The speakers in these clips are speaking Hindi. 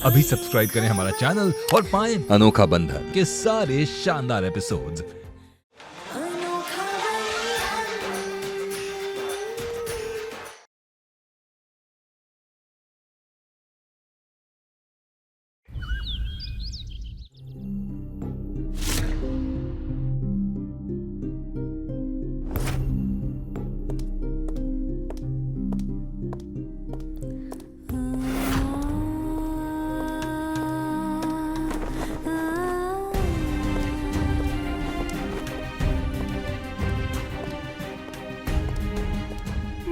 अभी सब्सक्राइब करें हमारा चैनल और पाएं अनोखा बंधन के सारे शानदार एपिसोड्स।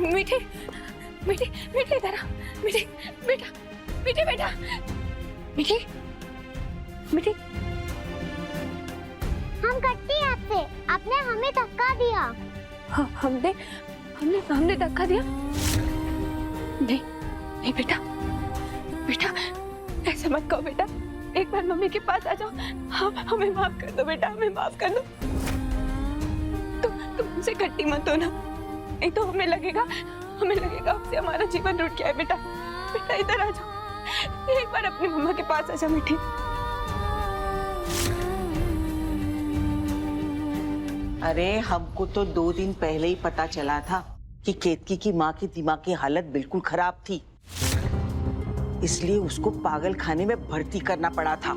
मीठी मीठी मीठी इधर आ। मीठी बेटा, मीठी बेटा, मीठी मीठी। हम कटते हैं आपसे, आपने हमें धक्का दिया। हाँ, हमने हमने हमने धक्का दिया। नहीं नहीं बेटा, बेटा ऐसा मत कहो बेटा, एक बार मम्मी के पास आ जाओ। हमें माफ कर दो बेटा, हमें माफ कर दो। तुम हमसे गट्टी मत हो ना, नहीं तो हमें लगेगा आपसे हमारा जीवन रुक गया है। बेटा बेटा इधर आ जाओ, एक बार अपनी मम्मा के पास आ जाओ। मीठी अरे हमको तो 2 दिन पहले ही पता चला था कि केतकी की माँ की दिमाग की हालत बिल्कुल खराब थी, इसलिए उसको पागल खाने में भर्ती करना पड़ा था।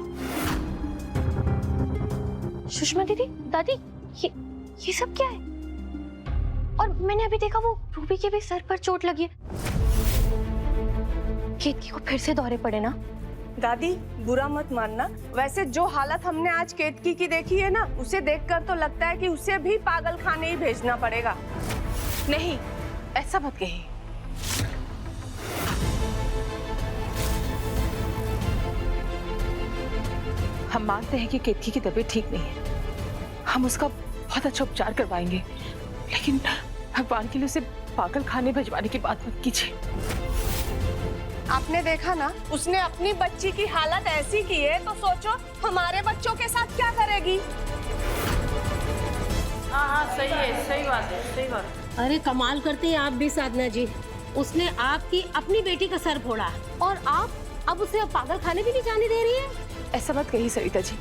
सुषमा दीदी, दादी, ये सब क्या है? और मैंने अभी देखा वो रूबी के भी सर पर चोट लगी है। केतकी को फिर से दौरे पड़े ना? दादी बुरा मत मानना, वैसे जो हालत हमने आज केतकी की देखी है ना, उसे देखकर तो लगता है कि उसे भी पागल खाने ही भेजना पड़ेगा। नहीं, ऐसा मत कहिए। हम मानते हैं कि केतकी की तबीयत ठीक नहीं है, हम उसका बहुत अच्छा उपचार करवाएंगे, लेकिन भगवान के लिए उसे पागल खाने भिजवाने की बात मत कीजिए। आपने देखा ना, उसने अपनी बच्ची की हालत ऐसी की है, तो सोचो हमारे बच्चों के साथ क्या करेगी। हाँ सही है, सही बात है, सही बात है। अरे कमाल करते हैं आप भी साधना जी, उसने आपकी अपनी बेटी का सर फोड़ा और आप अब उसे पागल खाने भी नहीं जाने दे रही है। ऐसा मत कहिए सरिता जी,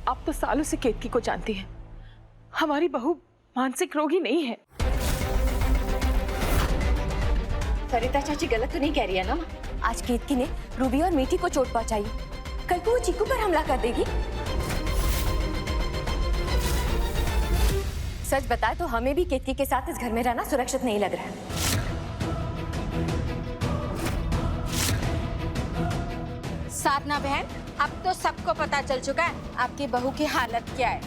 आप तो सालों से केतकी को जानती हैं। हमारी बहू मानसिक रोगी नहीं है। सरिता चाची गलत तो नहीं कह रही है ना? आज केतकी ने रूबी और मीठी को चोट पहुंचाई, कल को वो चीकू पर हमला कर देगी। सच बताए तो हमें भी केतकी के साथ इस घर में रहना सुरक्षित नहीं लग रहा है। साधना बहन, अब तो सबको पता चल चुका है आपकी बहू की हालत क्या है।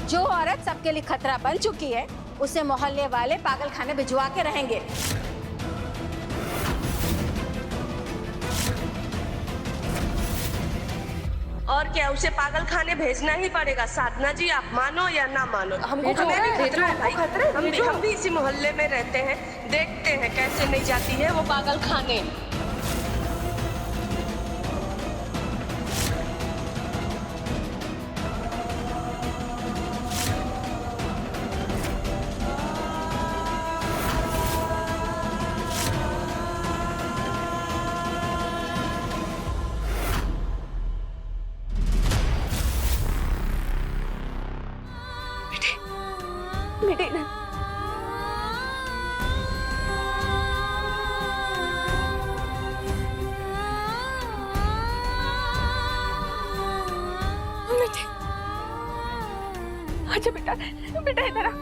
जो औरत सबके लिए खतरा बन चुकी है, उसे मोहल्ले वाले पागल खाने भिजवा के रहेंगे। और क्या, उसे पागल खाने भेजना ही पड़ेगा। साधना जी आप मानो या ना मानो, हमको खतरा है भाई। हम भी इसी मोहल्ले में रहते हैं, देखते हैं कैसे नहीं जाती है वो पागल खाने। मीठी इधर। मीठी आजा बेटा, बेटा इधर आ।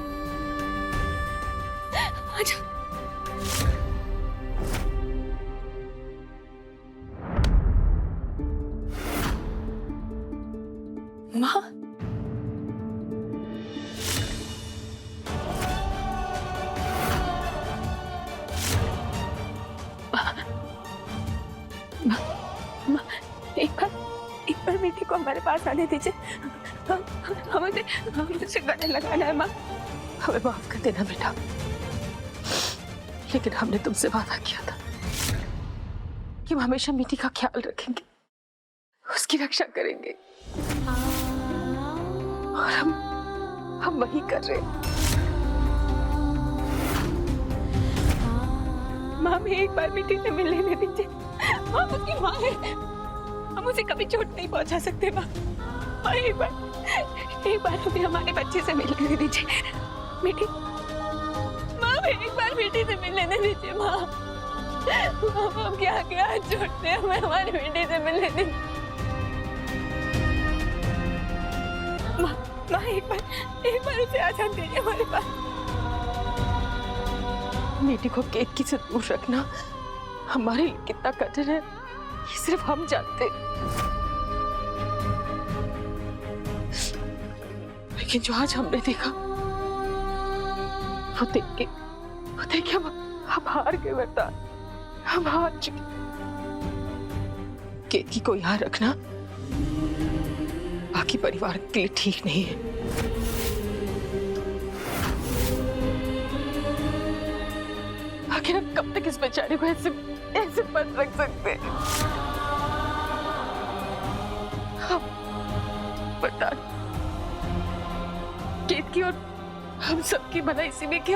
आजा। माँ, एक बार मीठी को हमारे पास आने दीजिए। हमें उसे गले लगाना है। माँ हमें माफ कर देना बेटा, लेकिन हमने तुमसे वादा किया था कि हम हमेशा मीठी का ख्याल रखेंगे, उसकी रक्षा करेंगे, और हम वही कर रहे हैं। माँ, हमें एक बार मीठी से मिल लेने दीजिए। हम उसकी माँ है, हम उसे कभी चोट नहीं पहुंचा सकते माँ। एक बार हमें हमारे बच्चे से मिलने दीजिए बेटी। माँ एक बार बेटी से मिलने दीजिए माँ। हम क्या क्या छोड़ते हैं, हमें हमारी बेटी से मिलने दीजिए माँ। एक बार उसे आजाद दीजिए हमारे पास। बेटी को केतकी से दूर रखना हमारे लिए कितना कठिन है ये सिर्फ हम जानते हैं। लेकिन जो आज हमने देखा वो देख के हम हार गए वरदान, हम हार चुके। केतकी को यहाँ रखना बाकी परिवार के लिए ठीक नहीं है। आखिर हम कब तक इस बेचारे को ऐसे मत रख सकते? हम बता केतकी और हम सबकी भलाई इसी में कि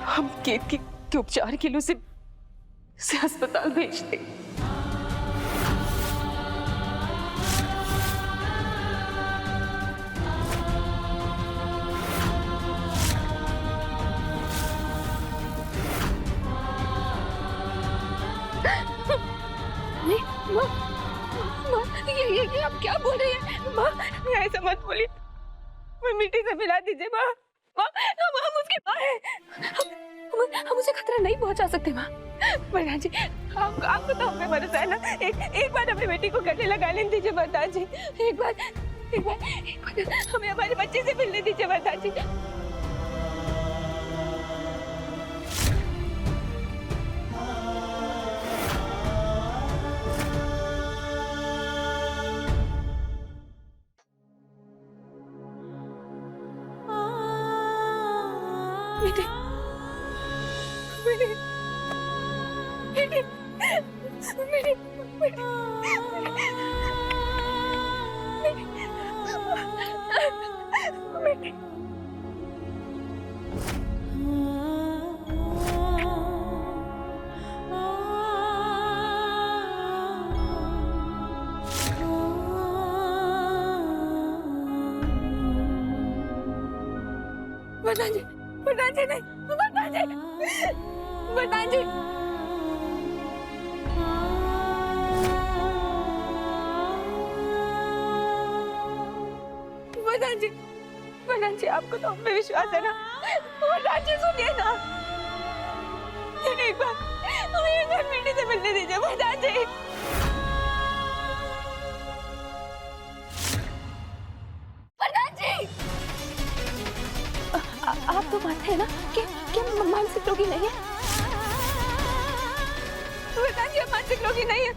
हम केतकी के उपचार के लिए उसे अस्पताल भेज दें। ये आप क्या बोल रही हैं माँ? ऐसा मत बोलिए, मिट्टी से मिला दीजिए माँ। हम उसकी माँ हैं, हम उसे खतरा नहीं पहुंचा सकते माँ। वरदान जी आपको तो हमें भरोसा है ना। एक बार अपनी बेटी को गले लगा लेने दीजिए वरदान जी। एक बार हमें हमारे बच्चे से मिलने दीजिए वरदान जी। वरदान जी आपको तो हम पे विश्वास है ना। वरदान जी सुनिए ना, एक बार बेटी से मिलने दीजिए वरदान जी। वरदान जी आप तो मानते हैं ना कि मानसिक रोगी नहीं है? वरदान जी आप मानसिक रोगी नहीं है।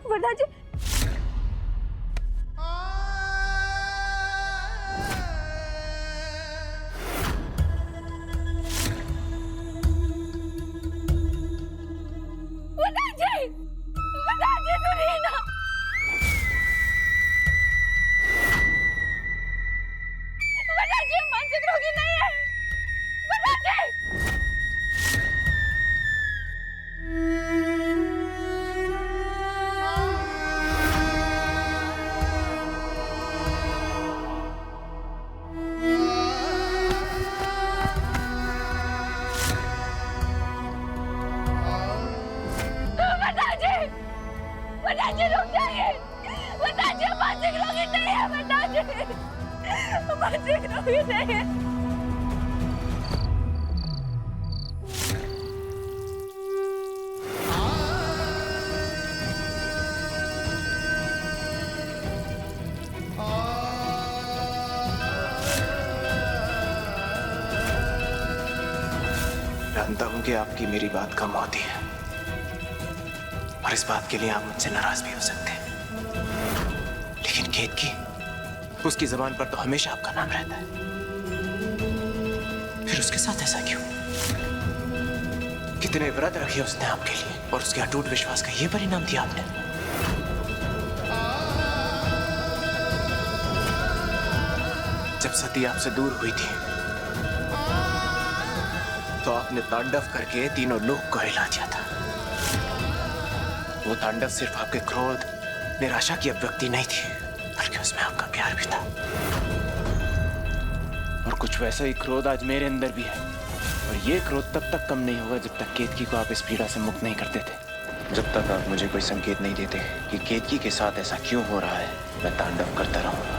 वरदान जी जानता हूं कि आपकी मेरी बात कम होती है और इस बात के लिए आप मुझसे नाराज भी हो सकते हैं, लेकिन केतकी, उसकी जबान पर तो हमेशा आपका नाम रहता है। फिर उसके साथ ऐसा क्यों? कितने व्रत रखे उसने आपके लिए और उसके अटूट विश्वास का ये परिणाम दिया आपने। जब सती आपसे दूर हुई थी तो आपने तांडव करके तीनों लोक को हिला दिया था। वो तांडव सिर्फ आपके क्रोध, निराशा की अभिव्यक्ति नहीं थी, बल्कि उसमें आपका प्यार भी था। और कुछ वैसा ही क्रोध आज मेरे अंदर भी है। और ये क्रोध तब तक कम नहीं होगा जब तक केतकी को आप इस पीड़ा से मुक्त नहीं कर देते। जब तक आप मुझे कोई संकेत नहीं देते कि केतकी के साथ ऐसा क्यों हो रहा है, मैं तांडव करता रहूंगा।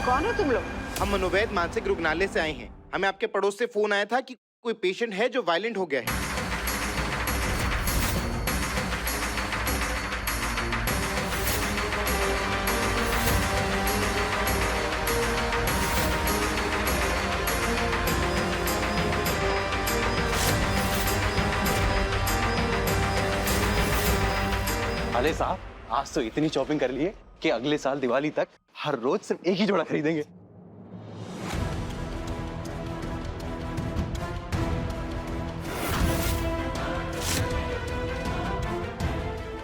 कौन हो तुम लोग? हम मनोवैद मानसिक रुग्णालय से आए हैं। हमें आपके पड़ोस से फोन आया था कि कोई पेशेंट है जो वायलेंट हो गया है। अरे साहब, आज तो इतनी शॉपिंग कर ली है कि अगले साल दिवाली तक हर रोज सिर्फ एक ही जोड़ा खरीदेंगे।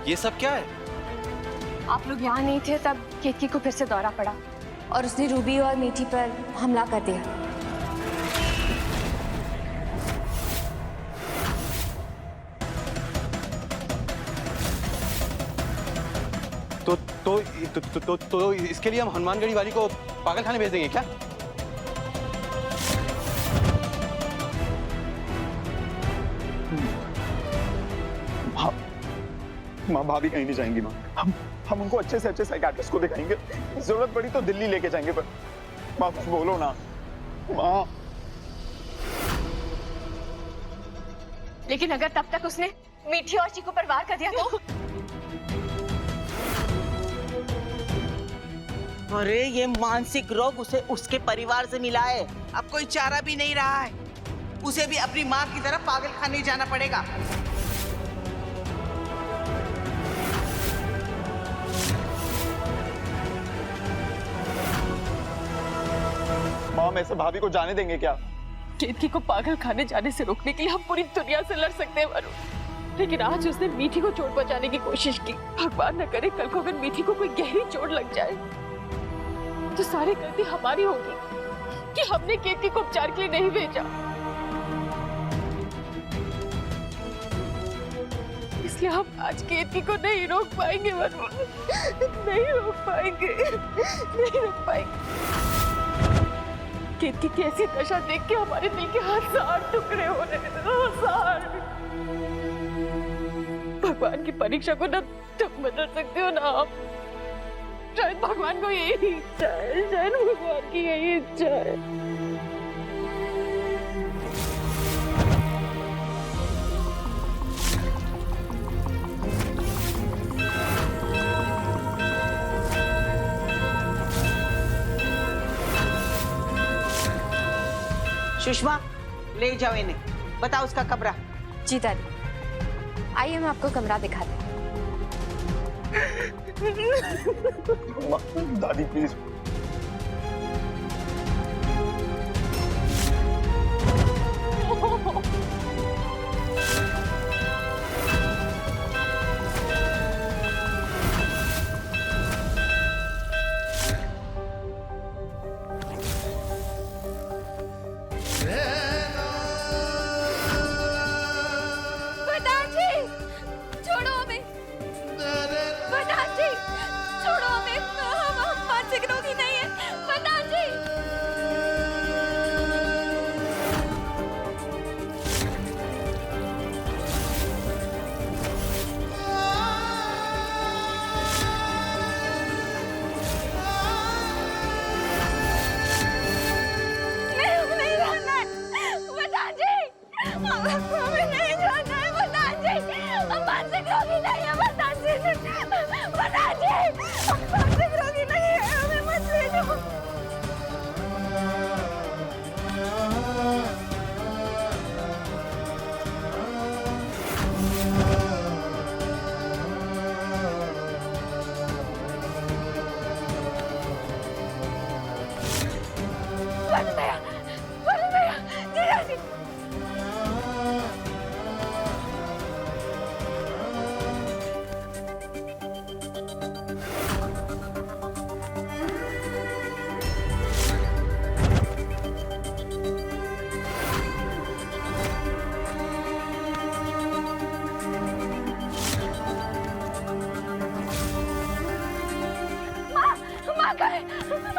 ये सब क्या है? आप लोग यहाँ नहीं थे तब केतकी को फिर से दौरा पड़ा और उसने रूबी और मीठी पर हमला कर दिया। तो इसके लिए हम हनुमानगढ़ी वाली को पागल खाने भेज देंगे क्या? माँ भाभी कहीं नहीं जाएंगी माँ। हम उनको अच्छे से अच्छे साइकियाट्रिस्ट को दिखाएंगे, जरूरत पड़ी तो दिल्ली लेके जाएंगे। पर माँ कुछ बोलो ना माँ। लेकिन अगर तब तक उसने मीठी और चीकू पर वार कर दिया तो? अरे ये मानसिक रोग उसे उसके परिवार से मिला है। अब कोई चारा भी नहीं रहा है। उसे भी अपनी माँ की तरह पागल खाने जाना पड़ेगा। माँ हम ऐसे भाभी को जाने देंगे क्या? केतकी को पागल खाने जाने से रोकने के लिए हम पूरी दुनिया से लड़ सकते हैं वरुण, लेकिन आज उसने मीठी को चोट पहुंचाने की कोशिश की। भगवान न करे कल को अगर मीठी को कोई गहरी चोट लग जाए तो सारी गलती हमारी होगी कि हमने केतकी को उपचार के लिए नहीं भेजा। इसलिए हम आज केतकी को नहीं रोक पाएंगे वरुण, नहीं रोक पाएंगे, नहीं रोक पाएंगे। केतकी की ऐसी दशा देख के हमारे दिल के 1000 टुकड़े हो रहे हैं, 1000। भगवान की परीक्षा को ना तुम बदल सकते हो ना आप। शायद भगवान को यही इच्छा है, शायद भगवान की यही इच्छा है। सुषमा ले जाओ इन्हें, बताओ उसका कमरा। जी दादी, आइए हम आपको कमरा दिखाते हैं। दादी प्लीज।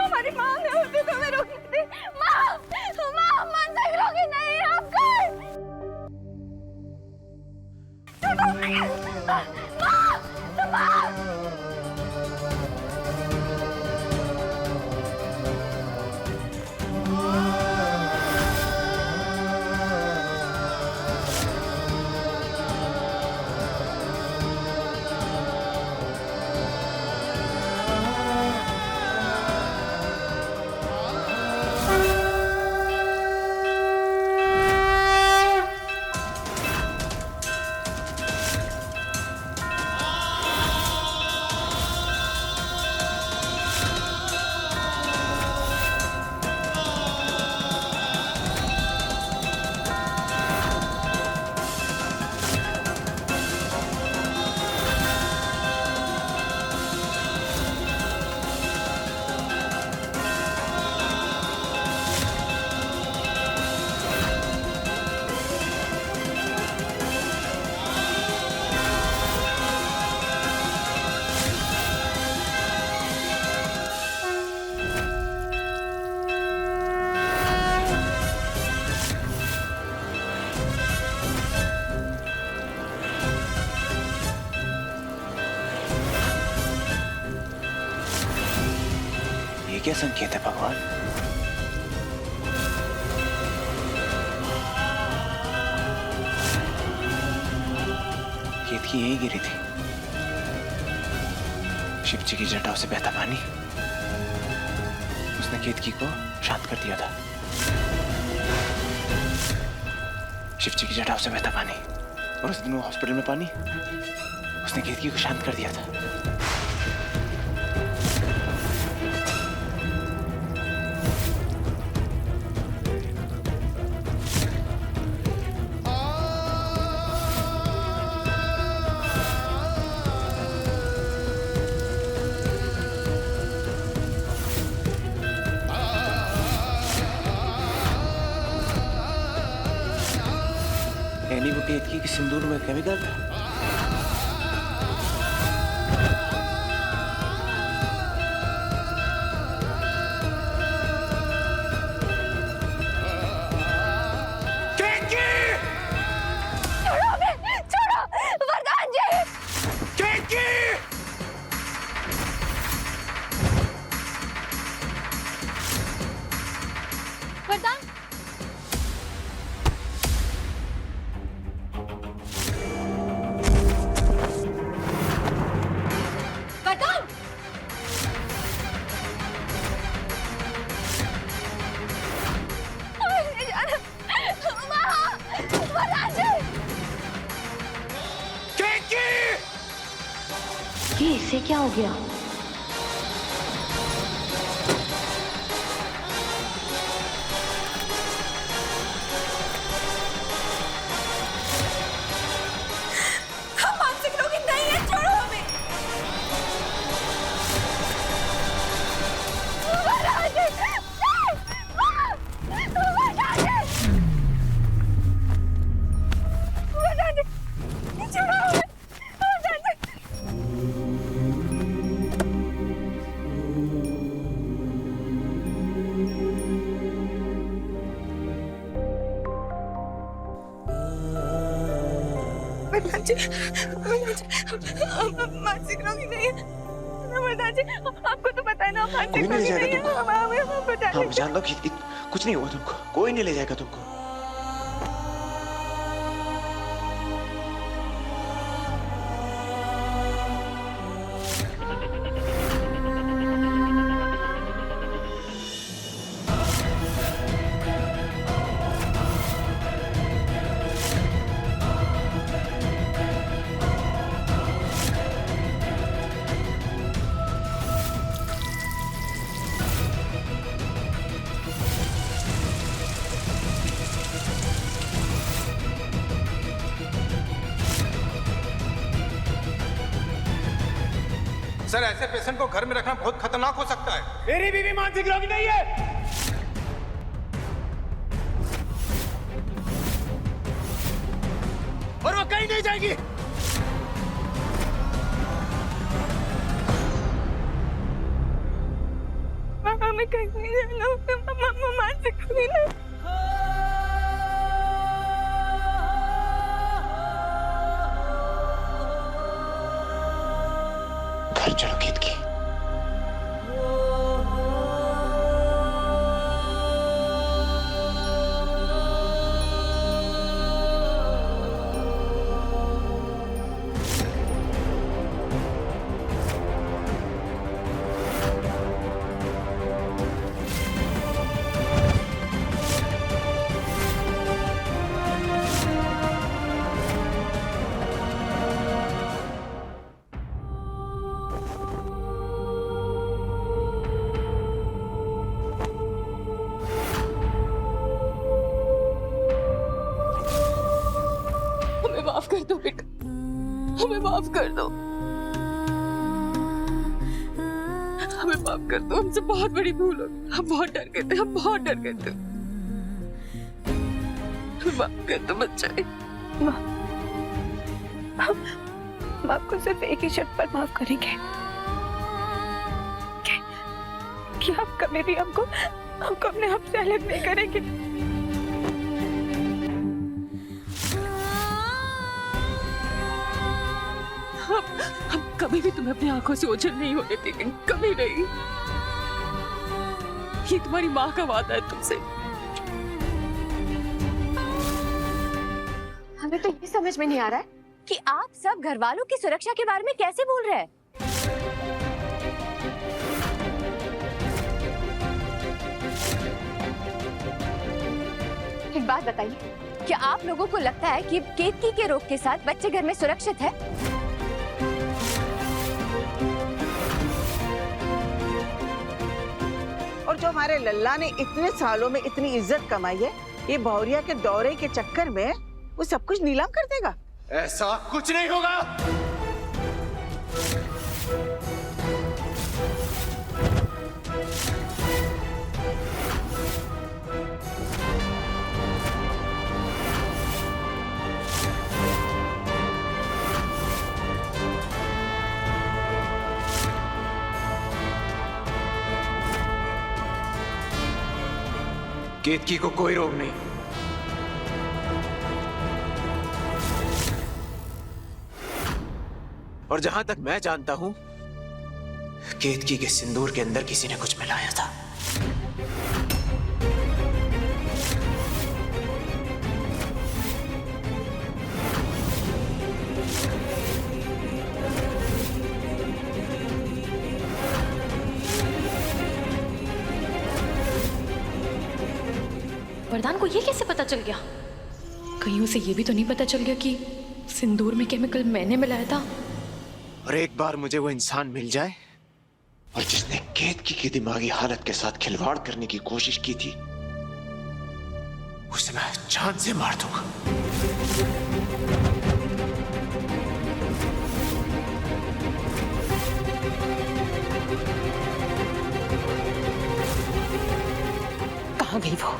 हमारी माँ ने होती तो हमें रोकने दी। माँ, माँ, मानसिक रोगी नहीं है आप गए। माँ, माँ। क्या संकेत है भगवान? केतकी यहीं गिरी थी। शिव जी की जटाओं से बहता पानी उसने केतकी को शांत कर दिया था। शिव जी की जटाओं से बहता पानी और उस दिन वो हॉस्पिटल में पानी उसने केतकी को शांत कर दिया था। यानी वो केतकी के सिंदूर में केमिकल था। केतकी! छोड़ो हमें! छोड़ो! वरदान जी! केतकी! वरदान! वरदान! वरदान जी! ये इसे क्या हो गया? हम मानसिक रोगी नहीं है, छोड़ो हमें। वरदान जी! वरदान जी! छोड़ो हमें। वरदान जी! वरदान जी, हम मानसिक रोगी नहीं है। वरदान जी, आपको तो पता है ना, हम मानसिक कोई नहीं ले रोगी जाएगा नहीं है। हम बता हाँ, मैं जान लो कि कुछ नहीं हुआ तुमको, कोई नहीं ले जाएगा तुमको। सर, ऐसे पेशेंट को घर में रखना बहुत खतरनाक हो सकता है। मेरी बीवी मानसिक रोगी नहीं है। और वो कहीं नहीं जाएगी। हमें कहीं नहीं जाना, मानसिक रोगी नहीं। घर चलो केतकी। हमें माफ कर दो बेटा, हमें माफ कर दो, हमें माफ कर दो। हमसे बहुत बड़ी भूल हो गई। हम बहुत डर गए थे, हम बहुत डर गए थे। माफ कर दो बच्चे। हम आपको सिर्फ एक ही शर्त पर माफ करेंगे कि आप कभी भी हमको अपने आप से अलग नहीं करेंगे। हम कभी भी तुम्हें अपनी आंखों से ओझल नहीं होने देंगे, कभी नहीं। ये तुम्हारी माँ का वादा है तुमसे। हमें तो ये समझ में नहीं आ रहा है कि आप सब घर वालों की सुरक्षा के बारे में कैसे बोल रहे हैं। एक बात बताइए, क्या आप लोगों को लगता है कि केतकी के रोग के साथ बच्चे घर में सुरक्षित है? और जो हमारे लल्ला ने इतने सालों में इतनी इज्जत कमाई है, ये भौरिया के दौरे के चक्कर में वो सब कुछ नीलाम कर देगा। ऐसा कुछ नहीं होगा। केतकी को कोई रोग नहीं। और जहां तक मैं जानता हूं, केतकी के सिंदूर के अंदर किसी ने कुछ मिलाया था। वरदान को ये कैसे पता चल गया? कहीं उसे ये भी तो नहीं पता चल गया कि सिंदूर में केमिकल मैंने मिलाया था? और एक बार मुझे वो इंसान मिल जाए और जिसने केतकी की दिमागी हालत के साथ खिलवाड़ करने की कोशिश की थी, उसे मैं जान से मार दूंगा। कहाँ गई वो?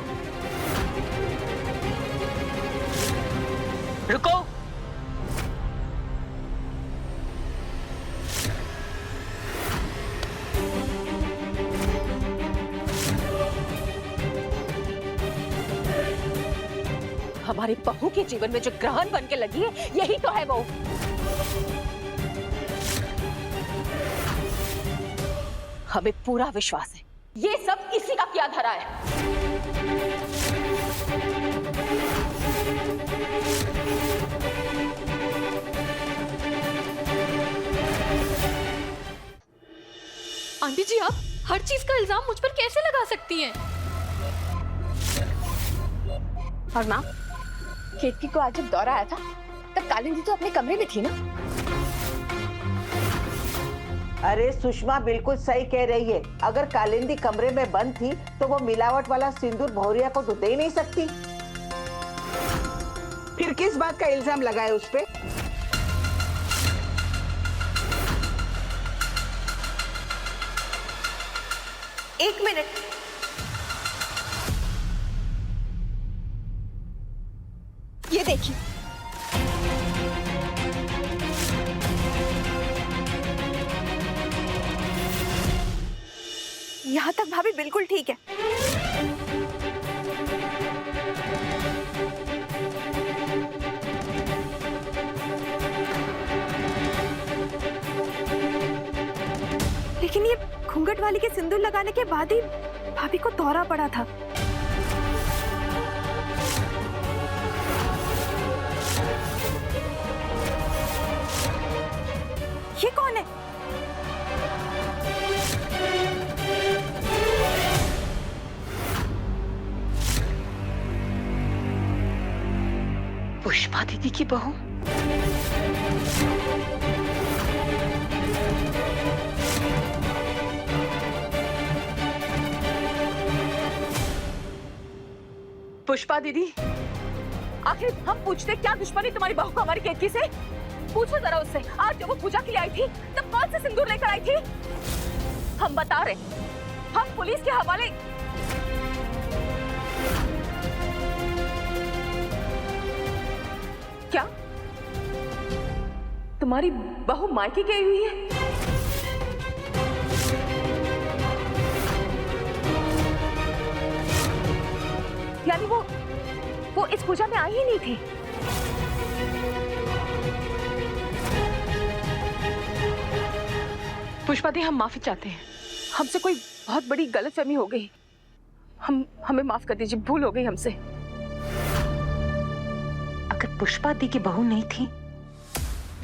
रुको। हमारी बहू के जीवन में जो ग्रहण बन के लगी है, यही तो है वो। हमें पूरा विश्वास है ये सब इसी का किया धरा है। आंटी जी, आप हर चीज का इल्जाम मुझ पर कैसे लगा सकती हैं? और माँ, केतकी को आज जब दौरा आया था तब कालिंदी तो अपने कमरे में थी ना? अरे सुषमा बिल्कुल सही कह रही है। अगर कालिंदी कमरे में बंद थी तो वो मिलावट वाला सिंदूर भौरिया को तो दे नहीं सकती। फिर किस बात का इल्जाम लगाए उस पे? एक मिनट, ये देखिए। यहाँ तक भाभी बिल्कुल ठीक है। लेकिन ये घूंघट वाली के सिंदूर लगाने के बाद ही भाभी को दौरा पड़ा था। ये कौन है? पुष्पा दीदी की बहू। पुष्पा दीदी, आखिर हम पूछते क्या दुश्मनी तुम्हारी बहू को हमारी केतकी से? पूछो जरा उससे, आज जब वो पूजा के लिए आई थी तब कौन से सिंदूर लेकर आई थी? हम बता रहे, हम पुलिस के हवाले। क्या तुम्हारी बहू मायके गई हुई है? यानी वो इस पूजा में आई ही नहीं थी। पुष्पा दी, हम माफी चाहते हैं। हमसे कोई बहुत बड़ी गलतफहमी हो गई। हमें माफ कर दीजिए, भूल हो गई हमसे। अगर पुष्पा दी की बहू नहीं थी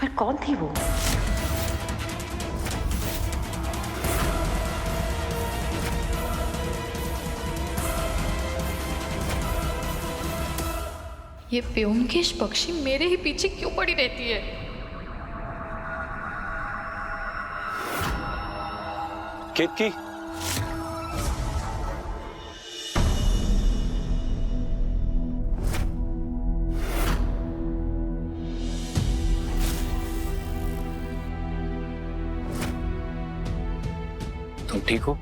फिर कौन थी वो? ये ब्योमकेश पक्षी मेरे ही पीछे क्यों पड़ी रहती है? केतकी, तुम ठीक हो?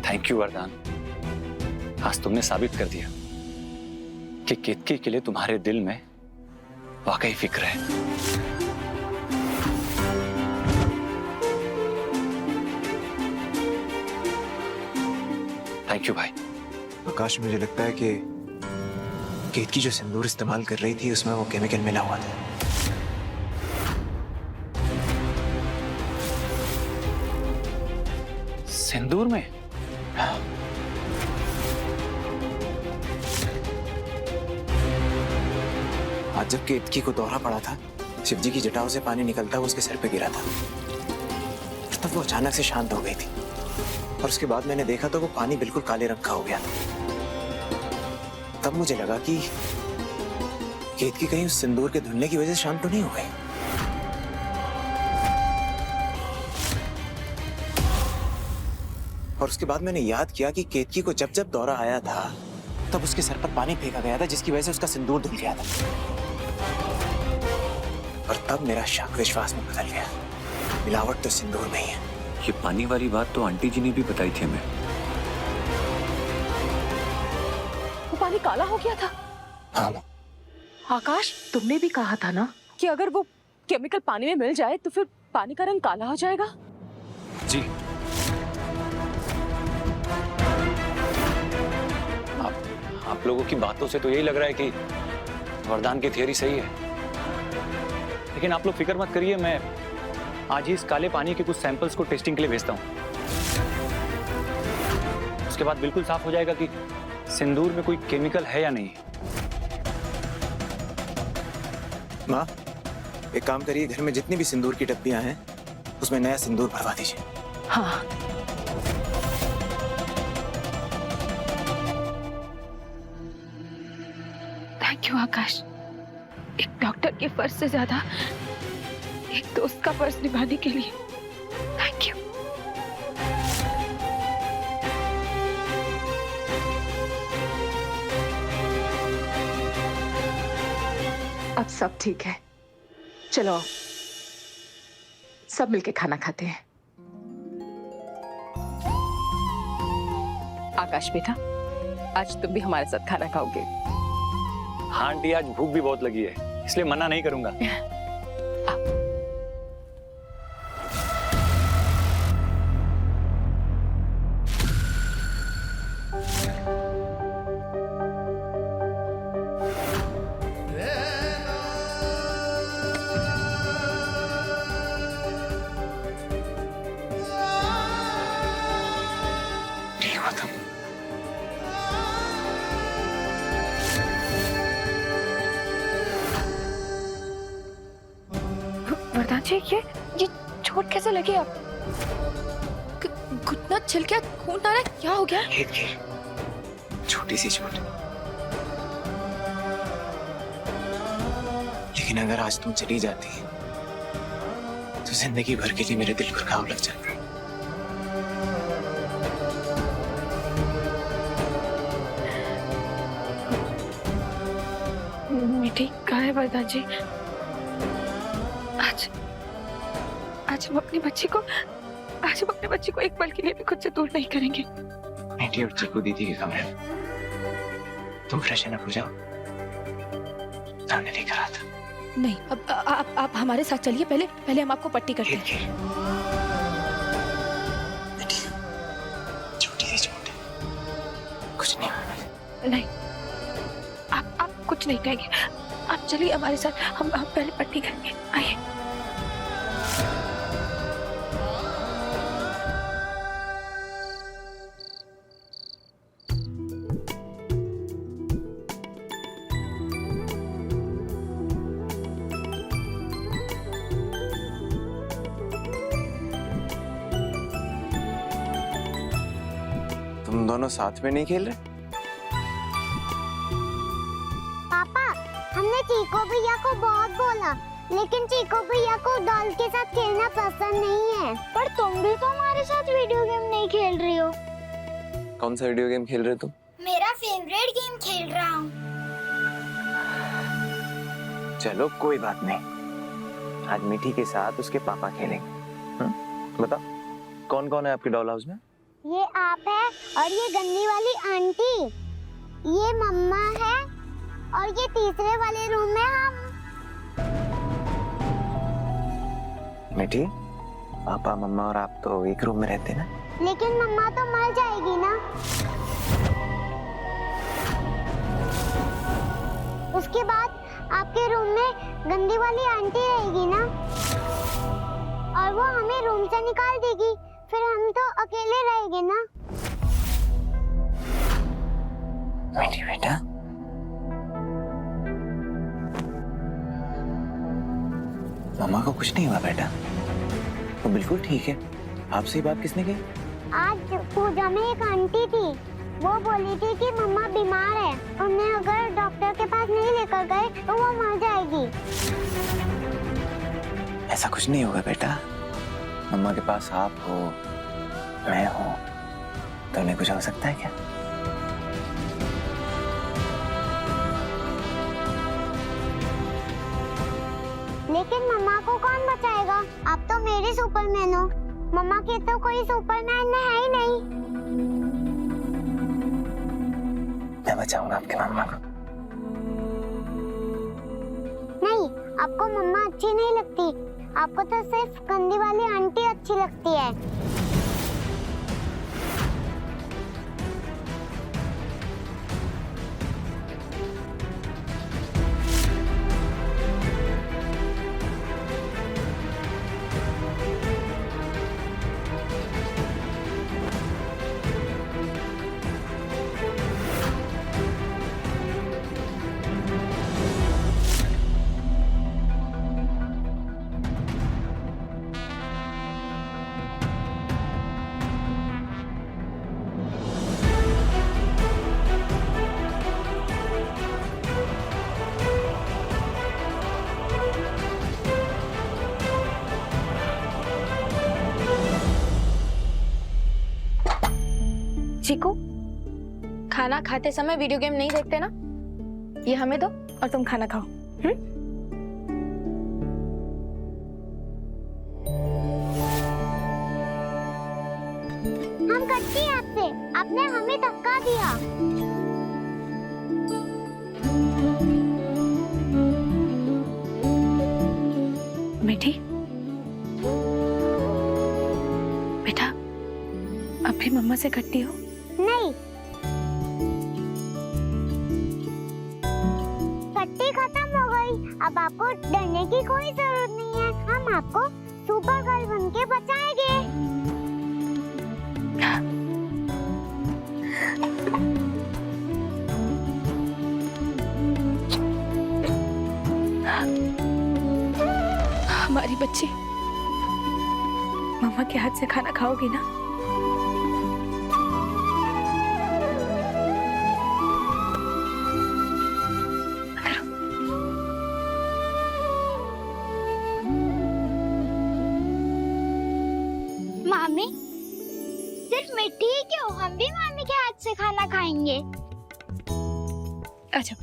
थैंक यू वरदान, आज तुमने साबित कर दिया कि केतकी के लिए तुम्हारे दिल में वाकई फिक्र है। थैंक यू भाई। आकाश, मुझे लगता है कि केतकी जो सिंदूर इस्तेमाल कर रही थी उसमें वो केमिकल मिला हुआ था। सिंदूर में? आज जब केतकी को दौरा पड़ा था, शिवजी की जटाओं से पानी निकलता हुआ उसके सर पे गिरा था। तब वो अचानक से शांत हो गई थी और उसके बाद मैंने देखा तो वो पानी बिल्कुल काले रंग का हो गया था। तब मुझे लगा कि केतकी कहीं उस सिंदूर के धुलने की वजह से शांत तो नहीं हो गई। और उसके बाद मैंने याद किया कि केतकी को जब जब दौरा आया था तब उसके सर पर पानी फेंका गया था, जिसकी वजह से उसका सिंदूर धुल गया था। और तब मेरा शक विश्वास में बदल गया, मिलावट तो सिंदूर में ही है। ये पानी वाली बात तो आंटी जी ने भी बताई थी हमें। वो पानी काला हो गया था। हाँ आकाश, तुमने भी कहा था ना कि अगर वो केमिकल पानी में मिल जाए तो फिर पानी का रंग काला हो जाएगा। जी, आप लोगों की बातों से तो यही लग रहा है कि वरदान की थियरी सही है। लेकिन आप लोग फिक्र मत करिए, मैं आज ही इस काले पानी के कुछ सैंपल्स को टेस्टिंग के लिए भेजता हूं। उसके बाद बिल्कुल साफ हो जाएगा कि सिंदूर में कोई केमिकल है या नहीं। माँ, एक काम करिए, घर में जितनी भी सिंदूर की डब्बियां हैं उसमें नया सिंदूर भरवा दीजिए। हाँ। थैंक यू आकाश, एक डॉक्टर के फर्ज से ज्यादा एक दोस्त का फर्ज निभाने के लिए थैंक यू। अब सब ठीक है, चलो सब मिलके खाना खाते हैं। आकाश बेटा, आज तुम भी हमारे साथ खाना खाओगे। हाँ आंटी, आज भूख भी बहुत लगी है, इसलिए मना नहीं करूंगा। वरदान जी, ये चोट कैसे लगी आप? घुटना छिल गया, खून आ रहा है, क्या हो गया? छोटी सी चोट, लेकिन अगर आज तुम चली जाती तो जिंदगी भर के लिए मेरे दिल पर घाव लग जाता। मीठी कहाँ है वरदान जी? आज हम अपनी बच्ची को एक पल के लिए भी खुद से दूर नहीं करेंगे। मीठी और चीकू दीदी के कमरे में, तुम फ्रेशन अप हो जाओ, सामने लेकर आता। नहीं, अब आप हमारे साथ चलिए, पहले हम आपको पट्टी करते हैं। नहीं, आप कुछ नहीं कहेंगे। आप चलिए हमारे साथ, हम पहले पट्टी करेंगे। आइए। तुम दोनों साथ में नहीं खेल रहे? पापा, हमने चीको भैया को बहुत बोला, लेकिन चीको भैया को डॉल के साथ खेलना पसंद नहीं है। पर तुम भी तो हमारे साथ वीडियो गेम नहीं खेल रही हो। कौन सा वीडियो गेम खेल रहे हो तुम? मेरा फेवरेट गेम खेल रहा हूँ। चलो कोई बात नहीं, आज मीठी के साथ उसके पापा खेलेंगे। बताओ कौन कौन है आपके डॉल हाउस में? ये आप है और ये गंदी वाली आंटी, ये मम्मा है और ये तीसरे वाले रूम में हम। मीठी, पापा मम्मा और आप तो एक रूम में रहते ना? लेकिन मम्मा तो मर जाएगी ना। उसके बाद आपके रूम में गंदी वाली आंटी रहेगी ना, और वो हमें रूम से निकाल देगी, फिर हम तो अकेले रहेंगे ना। मीठी बेटा, मम्मा को कुछ नहीं हुआ बेटा, वो बिल्कुल ठीक है। आपसे ये बात किसने कही? आज पूजा में एक आंटी थी, वो बोली थी कि मम्मा बीमार है, उन्हें अगर डॉक्टर के पास नहीं लेकर गए तो वो मर जाएगी। ऐसा कुछ नहीं होगा बेटा, मम्मा के पास आप हो, मैं हूँ, तो उन्हें कुछ हो सकता है क्या? लेकिन मम्मा को कौन बचाएगा? आप तो मेरे सुपरमैन हो, मम्मा के तो कोई सुपरमैन है ही नहीं। मैं बचाऊंगा आपके मम्मा को। नहीं, आपको मम्मा अच्छी नहीं लगती, आपको तो सिर्फ गंदी वाली आंटी अच्छी लगती है। चीकू, खाना खाते समय वीडियो गेम नहीं देखते ना? ये हमें दो और तुम खाना खाओ। हम कटती हैं आपसे, आपने हमें धक्का दिया। मीठी बेटा, अब भी मम्मा से कटती हो? नहीं, कट्टी खत्म हो गई, अब आपको डरने की कोई जरूरत नहीं है। हम आपको सुपर गर्ल बन के बचाएंगे। हमारी बच्ची मम्मा के हाथ से खाना खाओगी ना? मामी, सिर्फ मिट्टी ही क्यों, हम भी मामी के हाथ से खाना खाएंगे। अच्छा,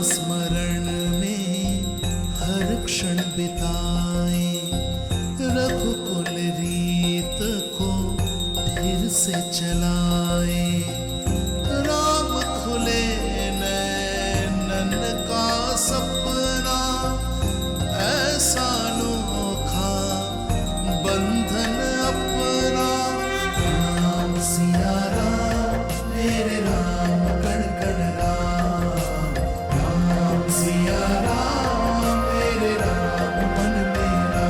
स्मरण में हर क्षण बिताए, रघुकुल रीत को फिर से चलाए। राम खुले नैनन का सपना, ऐसा अनोखा बंधन अपना। राम सिया राम मेरे राम कण कण राम, राम सिया राम मेरे राम मन मेरा।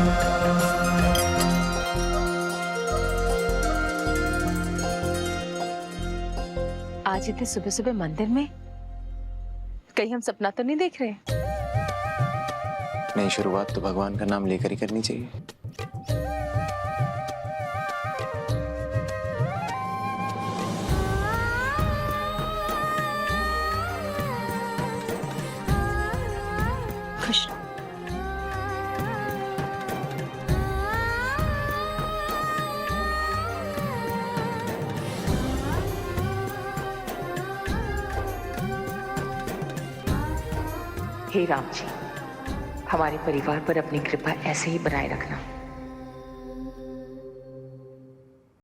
आज इतने सुबह सुबह मंदिर में, कहीं हम सपना तो नहीं देख रहे? नई शुरुआत तो भगवान का नाम लेकर ही करनी चाहिए। खुश। हे राम जी, हमारे परिवार पर अपनी कृपा ऐसे ही बनाए रखना।